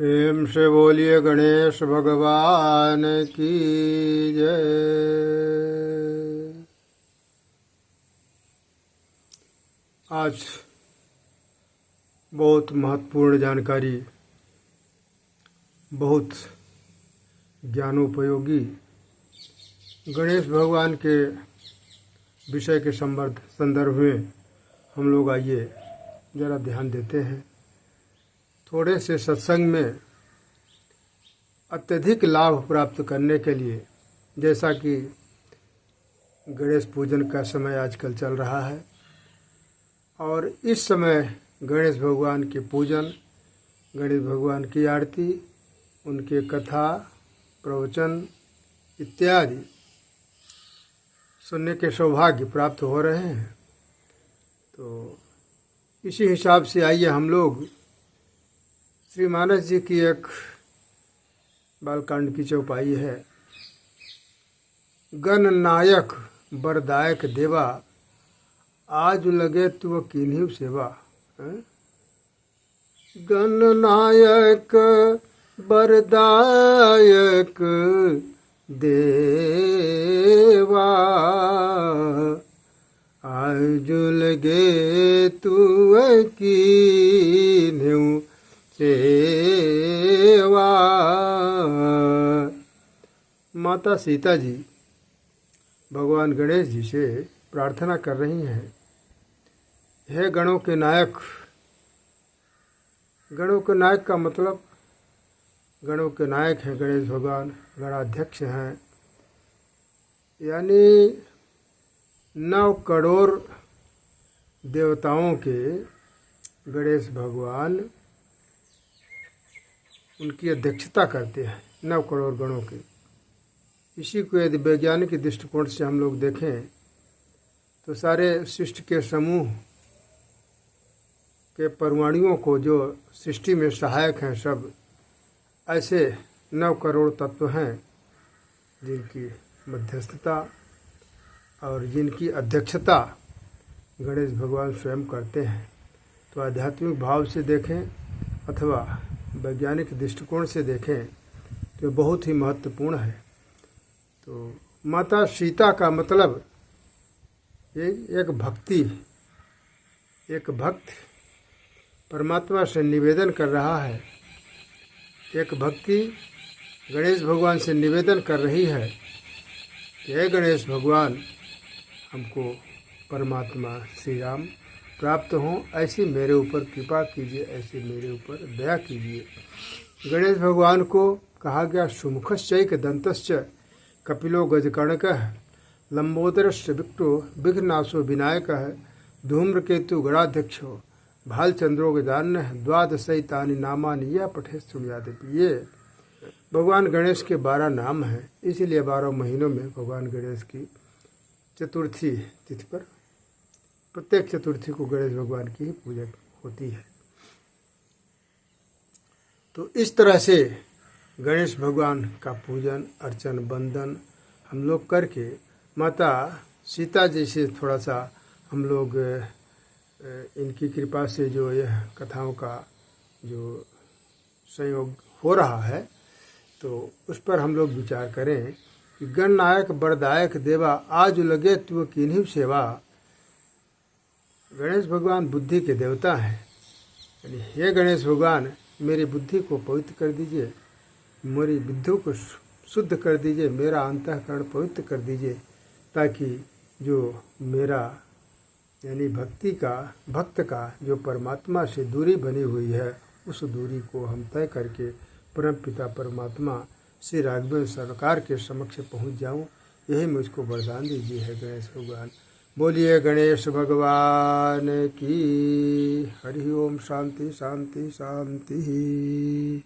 प्रेम से बोलिए गणेश भगवान की जय। आज बहुत महत्वपूर्ण जानकारी, बहुत ज्ञानोपयोगी गणेश भगवान के विषय के संदर्भ में हम लोग आइए ज़रा ध्यान देते हैं। थोड़े से सत्संग में अत्यधिक लाभ प्राप्त करने के लिए, जैसा कि गणेश पूजन का समय आजकल चल रहा है और इस समय गणेश भगवान के पूजन, गणेश भगवान की आरती, उनके कथा प्रवचन इत्यादि सुनने के सौभाग्य प्राप्त हो रहे हैं। तो इसी हिसाब से आइए हम लोग श्री मानस जी की एक बालकांड की चौपाई है। गण नायक बरदायक देवा, आज लगे तू किन्हीं सेवा। गण नायक बरदायक देवा, आज लगे तू किन्हीं सेवा। माता सीता जी भगवान गणेश जी से प्रार्थना कर रही हैं, हे गणों के नायक। गणों के नायक का मतलब, गणों के नायक हैं गणेश भगवान, गणाध्यक्ष हैं, यानी 9 करोड़ देवताओं के गणेश भगवान उनकी अध्यक्षता करते हैं, 9 करोड़ गणों की। इसी को यदि वैज्ञानिक दृष्टिकोण से हम लोग देखें तो सारे सृष्टि के समूह के परमाणुओं को जो सृष्टि में सहायक हैं, सब ऐसे 9 करोड़ तत्व हैं जिनकी मध्यस्थता और जिनकी अध्यक्षता गणेश भगवान स्वयं करते हैं। तो आध्यात्मिक भाव से देखें अथवा वैज्ञानिक दृष्टिकोण से देखें तो बहुत ही महत्वपूर्ण है। तो माता सीता का मतलब एक भक्ति, एक भक्त परमात्मा से निवेदन कर रहा है, एक भक्ति गणेश भगवान से निवेदन कर रही है कि हे गणेश भगवान, हमको परमात्मा श्री राम प्राप्त हों, ऐसी मेरे ऊपर कृपा कीजिए, ऐसी मेरे ऊपर दया कीजिए। गणेश भगवान को कहा गया सुमुखश्चैक दंतश्च कपिलो गजकर्णकः लंबोदरश्च विक्टो विघ्नाशो विनायकः धूम्रकेतु गणाध्यक्षो भालचंद्रो गजाननः द्वादशैतानि नामानि यः पठेत् शृणुयात्। ये भगवान गणेश के 12 नाम हैं, इसीलिए 12 महीनों में भगवान गणेश की चतुर्थी तिथि पर प्रत्येक चतुर्थी को गणेश भगवान की ही पूजा होती है। तो इस तरह से गणेश भगवान का पूजन अर्चन वंदन हम लोग करके माता सीता जी से थोड़ा सा हम लोग इनकी कृपा से जो यह कथाओं का जो संयोग हो रहा है तो उस पर हम लोग विचार करें कि गणनायक बरदायक देवा, आज लगे तू किन्हीं सेवा। गणेश भगवान बुद्धि के देवता हैं, यानी हे गणेश भगवान, मेरी बुद्धि को पवित्र कर दीजिए, मेरी बुद्धि को शुद्ध कर दीजिए, मेरा अंतःकरण पवित्र कर दीजिए, ताकि जो मेरा यानी भक्त का जो परमात्मा से दूरी बनी हुई है, उस दूरी को हम तय करके परम पिता परमात्मा श्री राघवेंद्र सरकार के समक्ष पहुंच जाऊं, यही मुझको वरदान दीजिए है गणेश भगवान। बोलिए गणेश भगवान की। हरि ओम। शांति शांति शांति।